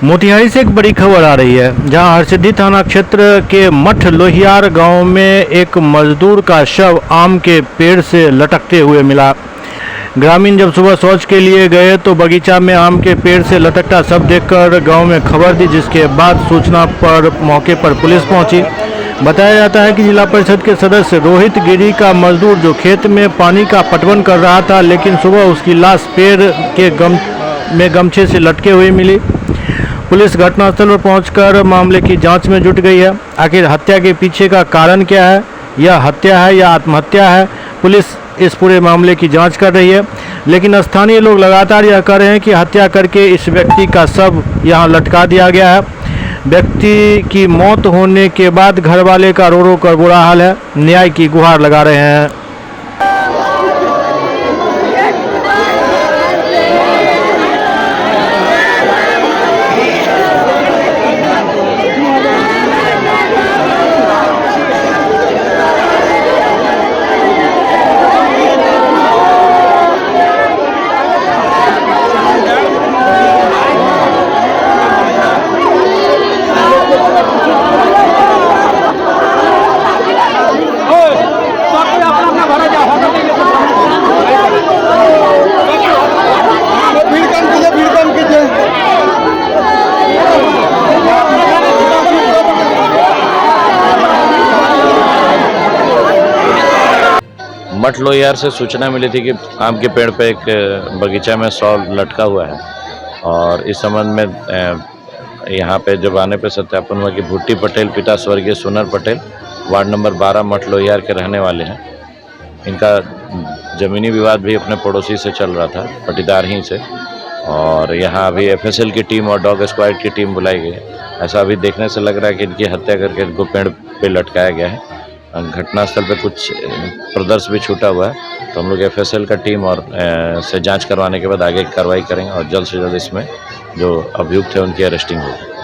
मोतिहारी से एक बड़ी खबर आ रही है, जहां हरसिद्धि थाना क्षेत्र के मठ लोहियार गांव में एक मजदूर का शव आम के पेड़ से लटकते हुए मिला। ग्रामीण जब सुबह शौच के लिए गए तो बगीचा में आम के पेड़ से लटकता शव देखकर गांव में खबर दी, जिसके बाद सूचना पर मौके पर पुलिस पहुंची। बताया जाता है कि जिला परिषद के सदस्य रोहित गिरी का मजदूर जो खेत में पानी का पटवन कर रहा था, लेकिन सुबह उसकी लाश पेड़ के गमछे से लटके हुए मिली। पुलिस घटनास्थल पर पहुंचकर मामले की जांच में जुट गई है। आखिर हत्या के पीछे का कारण क्या है, यह हत्या है या आत्महत्या है, पुलिस इस पूरे मामले की जांच कर रही है। लेकिन स्थानीय लोग लगातार यह कह रहे हैं कि हत्या करके इस व्यक्ति का शव यहां लटका दिया गया है। व्यक्ति की मौत होने के बाद घर वाले का रो रो कर बुरा हाल है, न्याय की गुहार लगा रहे हैं। मठ लोहियार से सूचना मिली थी कि आम के पेड़ पे एक बगीचा में शव लटका हुआ है, और इस संबंध में यहाँ पे जब आने पे सत्यापन हुआ कि भुट्टी पटेल पिता स्वर्गीय सुनर पटेल वार्ड नंबर 12 मठ लोहियार के रहने वाले हैं। इनका ज़मीनी विवाद भी अपने पड़ोसी से चल रहा था, पटीदार ही से, और यहाँ अभी FSL की टीम और डॉग स्क्वाड की टीम बुलाई गई है। ऐसा अभी देखने से लग रहा है कि इनकी हत्या करके इनको पेड़ पे लटकाया गया है। घटनास्थल पे कुछ प्रदर्श भी छूटा हुआ है, तो हम लोग FSL का टीम और से जांच करवाने के बाद आगे की कार्रवाई करेंगे और जल्द से जल्द इसमें जो अभियुक्त है उनकी अरेस्टिंग होगी।